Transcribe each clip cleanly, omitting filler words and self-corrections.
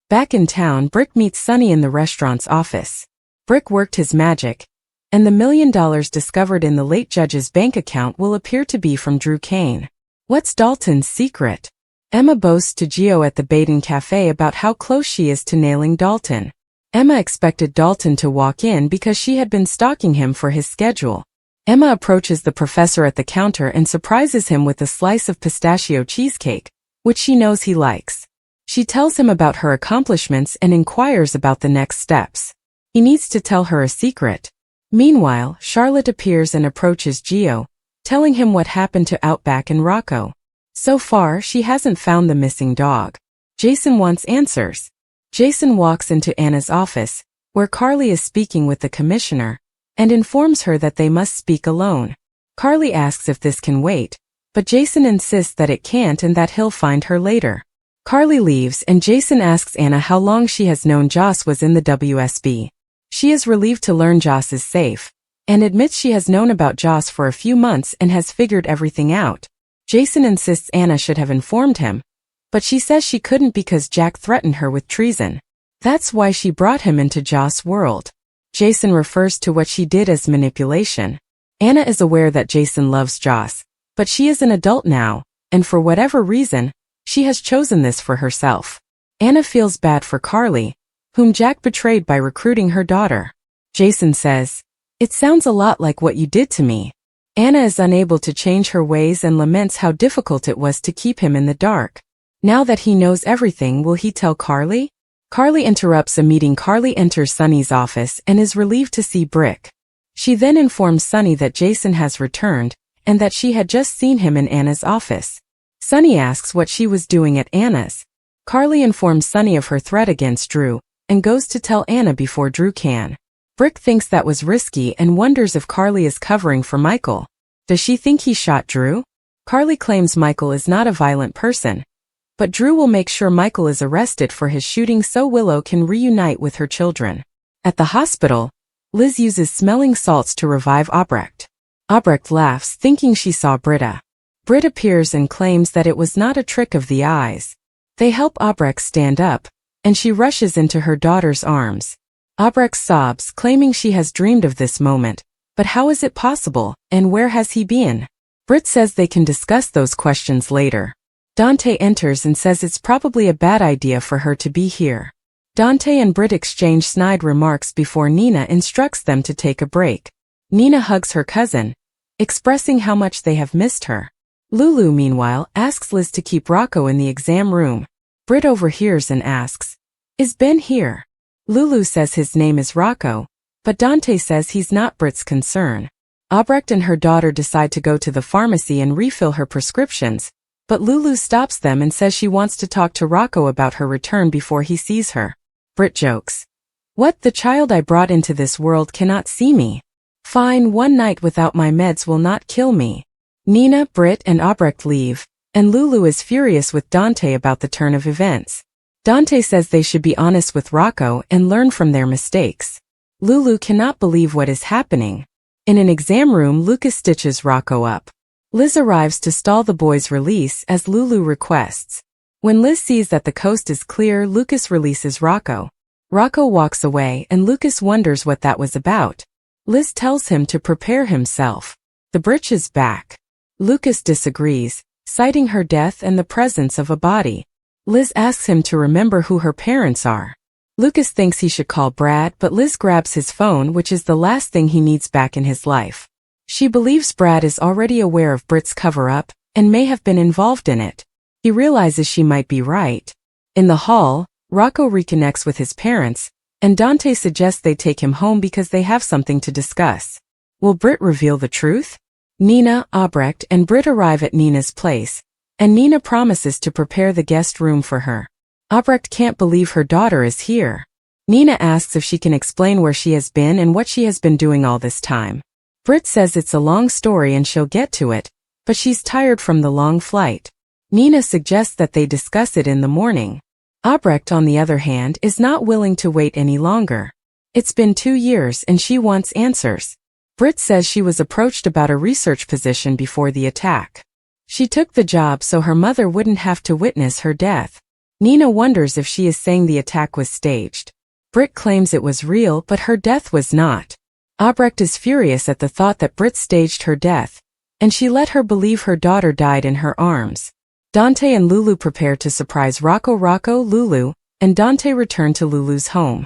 Back in town, Brick meets Sunny in the restaurant's office. Brick worked his magic, and the $1 million discovered in the late judge's bank account will appear to be from Drew Kane. What's Dalton's secret? Emma boasts to Gio at the Baden Cafe about how close she is to nailing Dalton. Emma expected Dalton to walk in because she had been stalking him for his schedule. Emma approaches the professor at the counter and surprises him with a slice of pistachio cheesecake, which she knows he likes. She tells him about her accomplishments and inquires about the next steps. He needs to tell her a secret. Meanwhile, Charlotte appears and approaches Gio, telling him what happened to Outback and Rocco. So far, she hasn't found the missing dog. Jason wants answers. Jason walks into Anna's office, where Carly is speaking with the commissioner, and informs her that they must speak alone. Carly asks if this can wait, but Jason insists that it can't and that he'll find her later. Carly leaves and Jason asks Anna how long she has known Joss was in the WSB. She is relieved to learn Joss is safe, and admits she has known about Joss for a few months and has figured everything out. Jason insists Anna should have informed him, but she says she couldn't because Jack threatened her with treason. That's why she brought him into Joss' world. Jason refers to what she did as manipulation. Anna is aware that Jason loves Joss, but she is an adult now, and for whatever reason, she has chosen this for herself. Anna feels bad for Carly, whom Jack betrayed by recruiting her daughter. Jason says, "It sounds a lot like what you did to me." Anna is unable to change her ways and laments how difficult it was to keep him in the dark. Now that he knows everything, will he tell Carly? Carly interrupts a meeting. Carly enters Sunny's office and is relieved to see Brick. She then informs Sunny that Jason has returned, and that she had just seen him in Anna's office. Sunny asks what she was doing at Anna's. Carly informs Sunny of her threat against Drew, and goes to tell Anna before Drew can. Brick thinks that was risky and wonders if Carly is covering for Michael. Does she think he shot Drew? Carly claims Michael is not a violent person, but Drew will make sure Michael is arrested for his shooting so Willow can reunite with her children. At the hospital, Liz uses smelling salts to revive Albrecht. Albrecht laughs, thinking she saw Britta. Britt appears and claims that it was not a trick of the eyes. They help Albrecht stand up, and she rushes into her daughter's arms. Albrecht sobs, claiming she has dreamed of this moment. But how is it possible, and where has he been? Britt says they can discuss those questions later. Dante enters and says it's probably a bad idea for her to be here. Dante and Britt exchange snide remarks before Nina instructs them to take a break. Nina hugs her cousin, expressing how much they have missed her. Lulu, meanwhile, asks Liz to keep Rocco in the exam room. Britt overhears and asks, "Is Ben here?" Lulu says his name is Rocco, but Dante says he's not Britt's concern. Albrecht and her daughter decide to go to the pharmacy and refill her prescriptions, but Lulu stops them and says she wants to talk to Rocco about her return before he sees her. Britt jokes, "What, the child I brought into this world cannot see me? Fine, one night without my meds will not kill me." Nina, Britt, and Albrecht leave, and Lulu is furious with Dante about the turn of events. Dante says they should be honest with Rocco and learn from their mistakes. Lulu cannot believe what is happening. In an exam room, Lucas stitches Rocco up. Liz arrives to stall the boy's release as Lulu requests. When Liz sees that the coast is clear, Lucas releases Rocco. Rocco walks away and Lucas wonders what that was about. Liz tells him to prepare himself. The bridge is back. Lucas disagrees, citing her death and the presence of a body. Liz asks him to remember who her parents are. Lucas thinks he should call Brad, but Liz grabs his phone, which is the last thing he needs back in his life. She believes Brad is already aware of Britt's cover-up and may have been involved in it. He realizes she might be right. In the hall, Rocco reconnects with his parents, and Dante suggests they take him home because they have something to discuss. Will Britt reveal the truth? Nina, Albrecht, and Britt arrive at Nina's place, and Nina promises to prepare the guest room for her. Albrecht can't believe her daughter is here. Nina asks if she can explain where she has been and what she has been doing all this time. Britt says it's a long story and she'll get to it, but she's tired from the long flight. Nina suggests that they discuss it in the morning. Albrecht, on the other hand, is not willing to wait any longer. It's been 2 years and she wants answers. Britt says she was approached about a research position before the attack. She took the job so her mother wouldn't have to witness her death. Nina wonders if she is saying the attack was staged. Britt claims it was real, but her death was not. Albrecht is furious at the thought that Britt staged her death, and she let her believe her daughter died in her arms. Dante and Lulu prepare to surprise Rocco. Lulu, and Dante return to Lulu's home.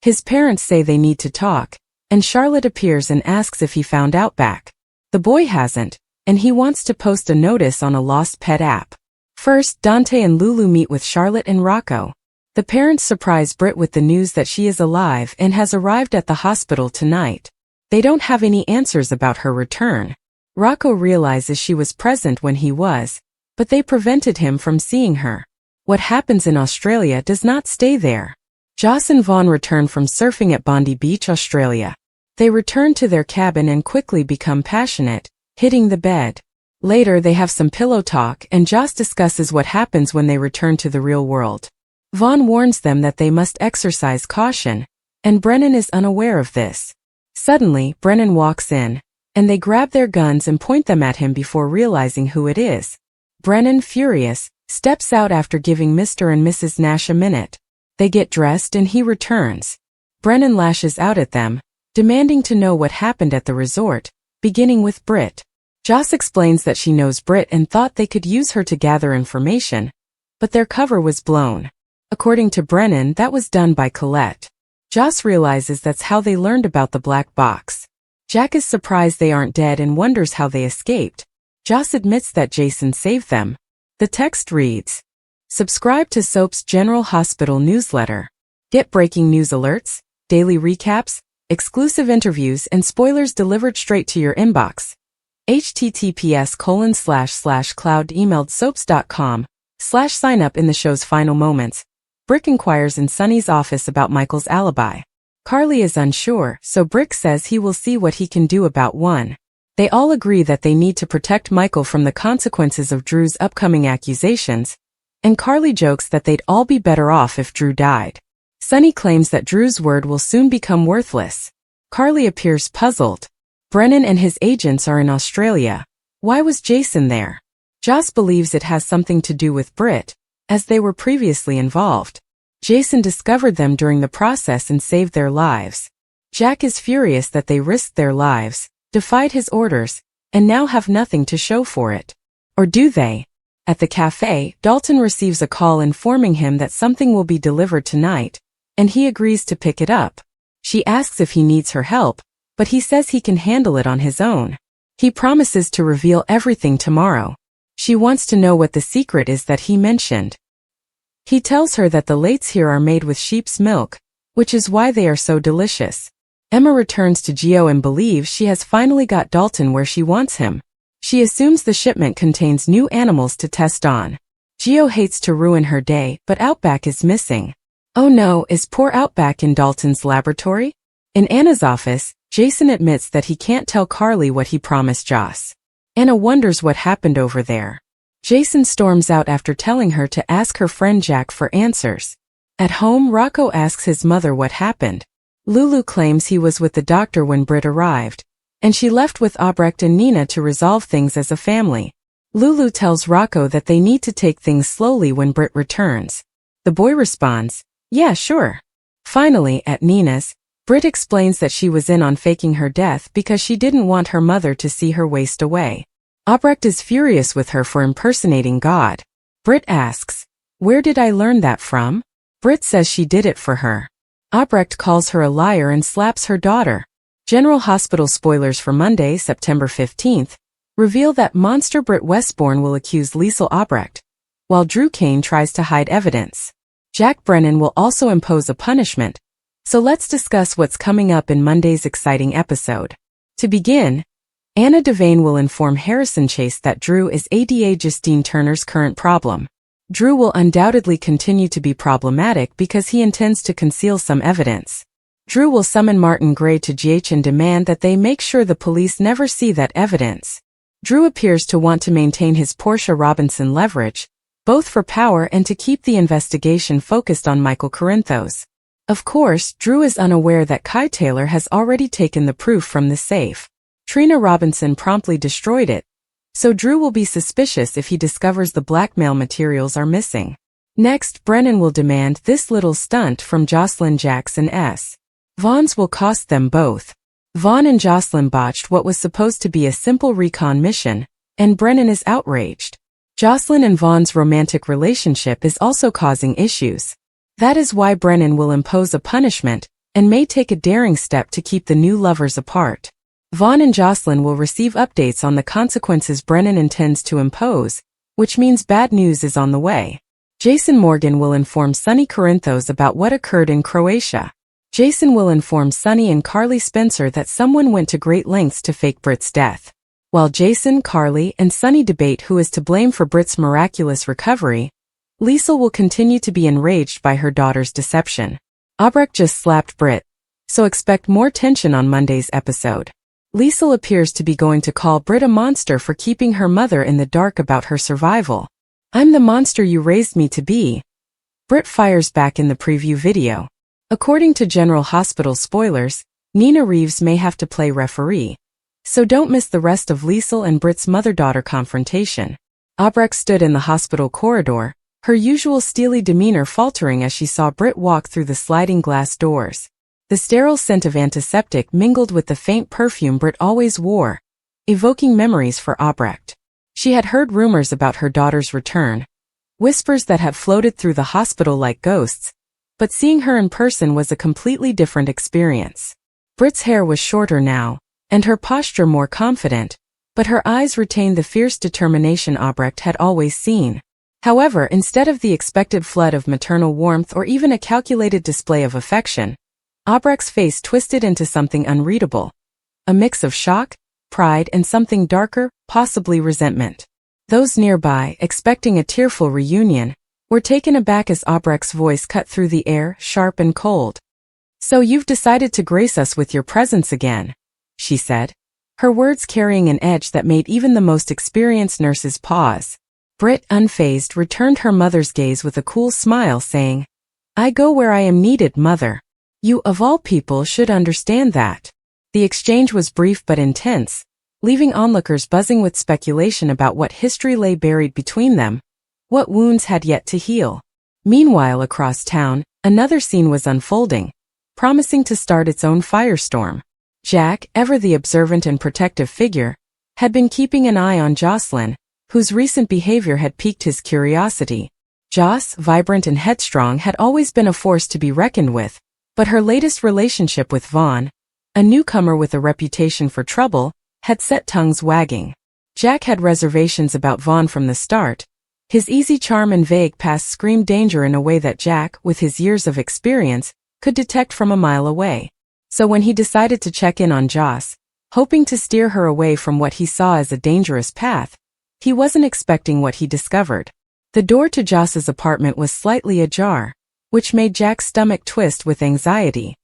His parents say they need to talk, and Charlotte appears and asks if he found Outback. The boy hasn't, and he wants to post a notice on a lost pet app. First, Dante and Lulu meet with Charlotte and Rocco. The parents surprise Britt with the news that she is alive and has arrived at the hospital tonight. They don't have any answers about her return. Rocco realizes she was present when he was, but they prevented him from seeing her. What happens in Australia does not stay there. Joss and Vaughn return from surfing at Bondi Beach, Australia. They return to their cabin and quickly become passionate, hitting the bed. Later they have some pillow talk and Joss discusses what happens when they return to the real world. Vaughn warns them that they must exercise caution, and Brennan is unaware of this. Suddenly, Brennan walks in, and they grab their guns and point them at him before realizing who it is. Brennan, furious, steps out after giving Mr. and Mrs. Nash a minute. They get dressed and he returns. Brennan lashes out at them, demanding to know what happened at the resort, beginning with Britt. Joss explains that she knows Britt and thought they could use her to gather information, but their cover was blown. According to Brennan, that was done by Colette. Joss realizes that's how they learned about the black box. Jack is surprised they aren't dead and wonders how they escaped. Joss admits that Jason saved them. The text reads, "Subscribe to Soap's General Hospital newsletter. Get breaking news alerts, daily recaps, exclusive interviews and spoilers delivered straight to your inbox. https://cloud-emailed-soaps.com/sign up." In the show's final moments, Brick inquires in Sonny's office about Michael's alibi. Carly is unsure, so Brick says he will see what he can do about one. They all agree that they need to protect Michael from the consequences of Drew's upcoming accusations, and Carly jokes that they'd all be better off if Drew died. Sonny claims that Drew's word will soon become worthless. Carly appears puzzled. Brennan and his agents are in Australia. Why was Jason there? Joss believes it has something to do with Britt, as they were previously involved. Jason discovered them during the process and saved their lives. Jack is furious that they risked their lives, defied his orders, and now have nothing to show for it. Or do they? At the cafe, Dalton receives a call informing him that something will be delivered tonight, and he agrees to pick it up. She asks if he needs her help, but he says he can handle it on his own. He promises to reveal everything tomorrow. She wants to know what the secret is that he mentioned. He tells her that the lates here are made with sheep's milk, which is why they are so delicious. Emma returns to Geo and believes she has finally got Dalton where she wants him. She assumes the shipment contains new animals to test on. Geo hates to ruin her day, but Outback is missing. Oh no, is poor Outback in Dalton's laboratory? In Anna's office, Jason admits that he can't tell Carly what he promised Joss. Anna wonders what happened over there. Jason storms out after telling her to ask her friend Jack for answers. At home, Rocco asks his mother what happened. Lulu claims he was with the doctor when Britt arrived, and she left with Albrecht and Nina to resolve things as a family. Lulu tells Rocco that they need to take things slowly when Britt returns. The boy responds, "Yeah, sure." Finally, at Nina's, Britt explains that she was in on faking her death because she didn't want her mother to see her waste away. Albrecht is furious with her for impersonating God. Britt asks, "Where did I learn that from?" Britt says she did it for her. Albrecht calls her a liar and slaps her daughter. General Hospital spoilers for Monday, September 15th, reveal that monster Britt Westbourne will accuse Liesl Albrecht, while Drew Kane tries to hide evidence. Jack Brennan will also impose a punishment. So let's discuss what's coming up in Monday's exciting episode. To begin, Anna Devane will inform Harrison Chase that Drew is ADA Justine Turner's current problem. Drew will undoubtedly continue to be problematic because he intends to conceal some evidence. Drew will summon Martin Gray to GH and demand that they make sure the police never see that evidence. Drew appears to want to maintain his Portia Robinson leverage, both for power and to keep the investigation focused on Michael Corinthos. Of course, Drew is unaware that Kai Taylor has already taken the proof from the safe. Trina Robinson promptly destroyed it, so Drew will be suspicious if he discovers the blackmail materials are missing. Next, Brennan will demand this little stunt from Jocelyn Jackson S. Vaughn's will cost them both. Vaughn and Jocelyn botched what was supposed to be a simple recon mission, and Brennan is outraged. Jocelyn and Vaughn's romantic relationship is also causing issues. That is why Brennan will impose a punishment, and may take a daring step to keep the new lovers apart. Vaughn and Jocelyn will receive updates on the consequences Brennan intends to impose, which means bad news is on the way. Jason Morgan will inform Sonny Corinthos about what occurred in Croatia. Jason will inform Sonny and Carly Spencer that someone went to great lengths to fake Britt's death. While Jason, Carly, and Sonny debate who is to blame for Britt's miraculous recovery, Liesl will continue to be enraged by her daughter's deception. Albrecht just slapped Britt, so expect more tension on Monday's episode. Liesl appears to be going to call Britt a monster for keeping her mother in the dark about her survival. "I'm the monster you raised me to be," Britt fires back in the preview video. According to General Hospital spoilers, Nina Reeves may have to play referee. So don't miss the rest of Liesl and Britt's mother-daughter confrontation. Albrecht stood in the hospital corridor, her usual steely demeanor faltering as she saw Britt walk through the sliding glass doors. The sterile scent of antiseptic mingled with the faint perfume Britt always wore, evoking memories for Albrecht. She had heard rumors about her daughter's return, whispers that had floated through the hospital like ghosts, but seeing her in person was a completely different experience. Britt's hair was shorter now, and her posture more confident, but her eyes retained the fierce determination Albrecht had always seen. However, instead of the expected flood of maternal warmth or even a calculated display of affection, Albrecht's face twisted into something unreadable, a mix of shock, pride, and something darker, possibly resentment. Those nearby, expecting a tearful reunion, were taken aback as Albrecht's voice cut through the air, sharp and cold. "So you've decided to grace us with your presence again," she said, her words carrying an edge that made even the most experienced nurses pause. Britt, unfazed, returned her mother's gaze with a cool smile, saying, "I go where I am needed, Mother. You, of all people, should understand that." The exchange was brief but intense, leaving onlookers buzzing with speculation about what history lay buried between them, what wounds had yet to heal. Meanwhile, across town, another scene was unfolding, promising to start its own firestorm. Jack, ever the observant and protective figure, had been keeping an eye on Jocelyn, whose recent behavior had piqued his curiosity. Joss, vibrant and headstrong, had always been a force to be reckoned with, but her latest relationship with Vaughn, a newcomer with a reputation for trouble, had set tongues wagging. Jack had reservations about Vaughn from the start. His easy charm and vague past screamed danger in a way that Jack, with his years of experience, could detect from a mile away. So when he decided to check in on Joss, hoping to steer her away from what he saw as a dangerous path, he wasn't expecting what he discovered. The door to Joss's apartment was slightly ajar, which made Jack's stomach twist with anxiety.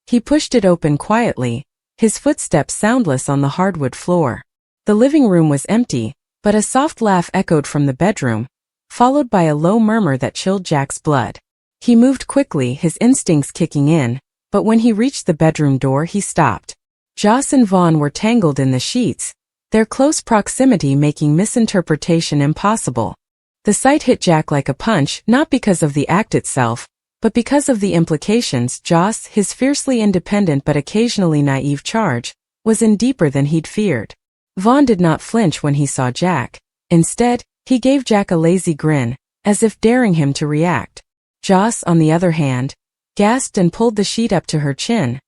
He pushed it open quietly, his footsteps soundless on the hardwood floor. The living room was empty, but a soft laugh echoed from the bedroom, followed by a low murmur that chilled Jack's blood. He moved quickly, his instincts kicking in, but when he reached the bedroom door he stopped. Joss and Vaughn were tangled in the sheets, their close proximity making misinterpretation impossible. The sight hit Jack like a punch, not because of the act itself, but because of the implications. Joss, his fiercely independent but occasionally naive charge, was in deeper than he'd feared. Vaughn did not flinch when he saw Jack. Instead, he gave Jack a lazy grin, as if daring him to react. Joss, on the other hand, gasped and pulled the sheet up to her chin,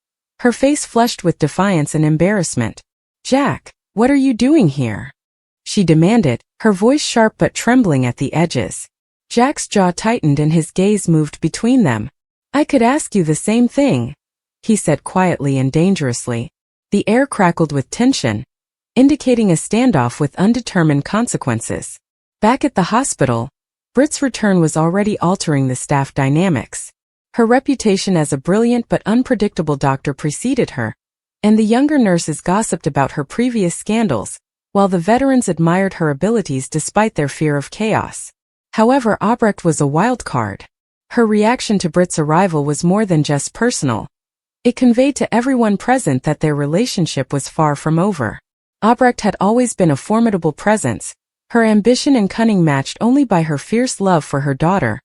her face flushed with defiance and embarrassment. "Jack, what are you doing here?" she demanded, her voice sharp but trembling at the edges. Jack's jaw tightened and his gaze moved between them. "I could ask you the same thing," he said quietly and dangerously. The air crackled with tension, indicating a standoff with undetermined consequences. Back at the hospital, Britt's return was already altering the staff dynamics. Her reputation as a brilliant but unpredictable doctor preceded her, and the younger nurses gossiped about her previous scandals, while the veterans admired her abilities despite their fear of chaos. However, Albrecht was a wild card. Her reaction to Britt's arrival was more than just personal. It conveyed to everyone present that their relationship was far from over. Albrecht had always been a formidable presence, her ambition and cunning matched only by her fierce love for her daughter,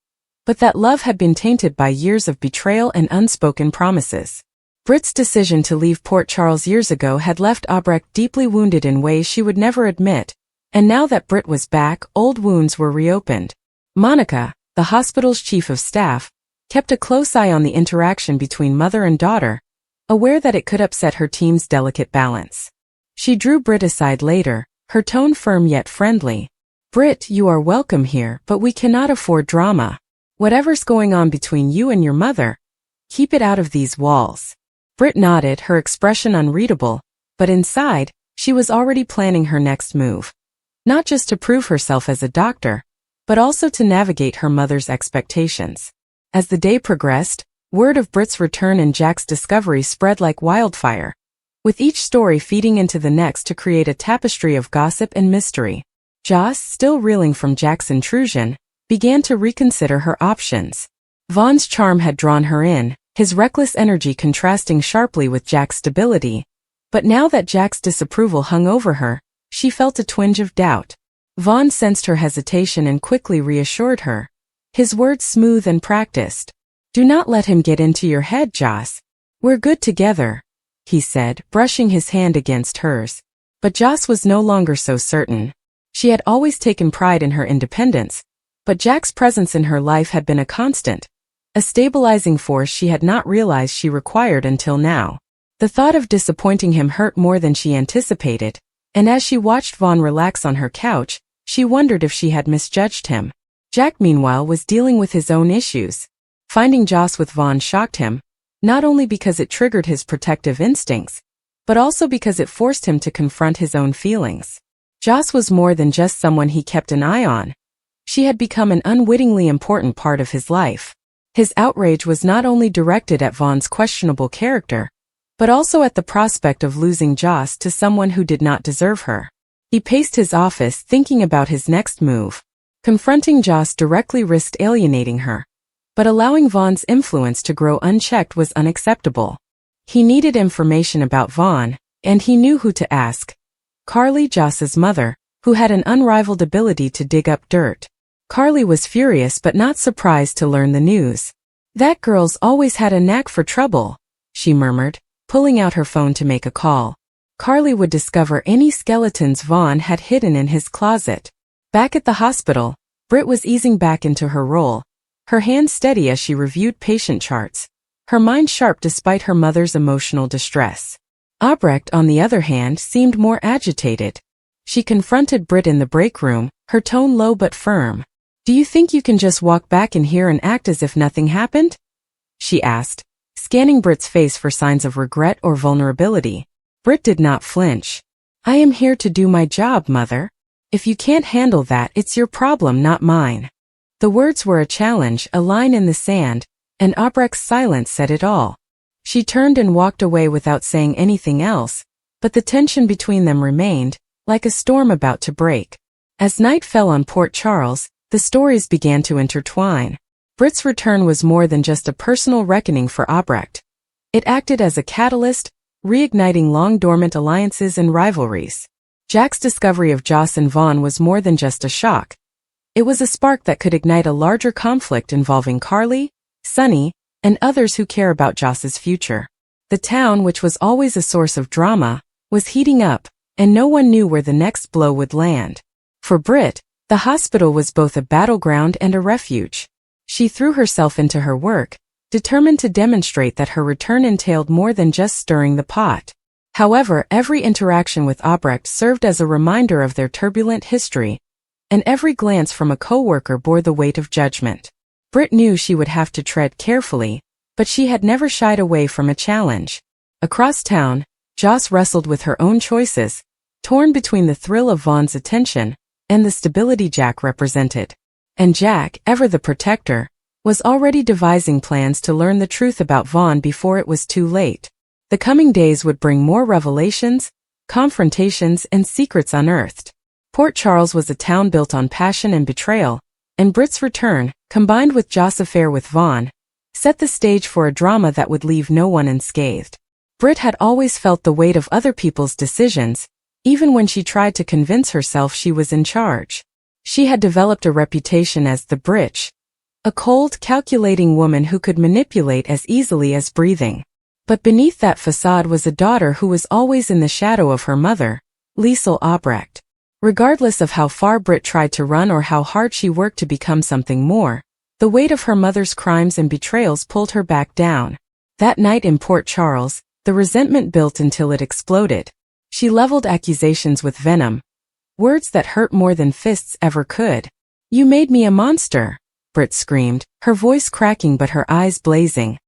But that love had been tainted by years of betrayal and unspoken promises. Britt's decision to leave Port Charles years ago had left Albrecht deeply wounded in ways she would never admit, and now that Britt was back, old wounds were reopened. Monica, the hospital's chief of staff, kept a close eye on the interaction between mother and daughter, aware that it could upset her team's delicate balance. She drew Britt aside later, her tone firm yet friendly. "Britt, you are welcome here, but we cannot afford drama. Whatever's going on between you and your mother, keep it out of these walls." Britt nodded, her expression unreadable, but inside, she was already planning her next move. Not just to prove herself as a doctor, but also to navigate her mother's expectations. As the day progressed, word of Britt's return and Jack's discovery spread like wildfire, with each story feeding into the next to create a tapestry of gossip and mystery. Joss, still reeling from Jack's intrusion, began to reconsider her options. Vaughn's charm had drawn her in, his reckless energy contrasting sharply with Jack's stability, but now that Jack's disapproval hung over her, she felt a twinge of doubt. Vaughn sensed her hesitation and quickly reassured her, his words smooth and practiced. "Do not let him get into your head, Joss. We're good together," he said, brushing his hand against hers. But Joss was no longer so certain. She had always taken pride in her independence, but Jack's presence in her life had been a constant, a stabilizing force she had not realized she required until now. The thought of disappointing him hurt more than she anticipated, and as she watched Vaughn relax on her couch, she wondered if she had misjudged him. Jack, meanwhile, was dealing with his own issues. Finding Joss with Vaughn shocked him, not only because it triggered his protective instincts, but also because it forced him to confront his own feelings. Joss was more than just someone he kept an eye on. She had become an unwittingly important part of his life. His outrage was not only directed at Vaughn's questionable character, but also at the prospect of losing Joss to someone who did not deserve her. He paced his office thinking about his next move. Confronting Joss directly risked alienating her, but allowing Vaughn's influence to grow unchecked was unacceptable. He needed information about Vaughn, and he knew who to ask. Carly, Joss's mother, who had an unrivaled ability to dig up dirt. Carly was furious but not surprised to learn the news. "That girl's always had a knack for trouble," she murmured, pulling out her phone to make a call. Carly would discover any skeletons Vaughn had hidden in his closet. Back at the hospital, Britt was easing back into her role, her hands steady as she reviewed patient charts, her mind sharp despite her mother's emotional distress. Albrecht, on the other hand, seemed more agitated. She confronted Britt in the break room, her tone low but firm. "Do you think you can just walk back in here and act as if nothing happened?" she asked, scanning Britt's face for signs of regret or vulnerability. Britt did not flinch. "I am here to do my job, Mother. If you can't handle that, it's your problem, not mine." The words were a challenge, a line in the sand, and Albrecht's silence said it all. She turned and walked away without saying anything else, but the tension between them remained, like a storm about to break. As night fell on Port Charles, the stories began to intertwine. Britt's return was more than just a personal reckoning for Albrecht. It acted as a catalyst, reigniting long-dormant alliances and rivalries. Jack's discovery of Joss and Vaughn was more than just a shock. It was a spark that could ignite a larger conflict involving Carly, Sonny, and others who care about Joss's future. The town, which was always a source of drama, was heating up, and no one knew where the next blow would land. For Britt, the hospital was both a battleground and a refuge. She threw herself into her work, determined to demonstrate that her return entailed more than just stirring the pot. However, every interaction with Albrecht served as a reminder of their turbulent history, and every glance from a coworker bore the weight of judgment. Britt knew she would have to tread carefully, but she had never shied away from a challenge. Across town, Joss wrestled with her own choices, torn between the thrill of Vaughn's attention and the stability Jack represented. And Jack, ever the protector, was already devising plans to learn the truth about Vaughn before it was too late. The coming days would bring more revelations, confrontations, and secrets unearthed. Port Charles was a town built on passion and betrayal, and Britt's return, combined with Joss' affair with Vaughn, set the stage for a drama that would leave no one unscathed. Britt had always felt the weight of other people's decisions, even when she tried to convince herself she was in charge. She had developed a reputation as the Britch, A cold, calculating woman who could manipulate as easily as breathing. But beneath that facade was a daughter who was always in the shadow of her mother, Liesel Albrecht. Regardless of how far Britt tried to run or how hard she worked to become something more, the weight of her mother's crimes and betrayals pulled her back down. That night in Port Charles, the resentment built until it exploded. She leveled accusations with venom, words that hurt more than fists ever could. "You made me a monster," Britt screamed, her voice cracking but her eyes blazing.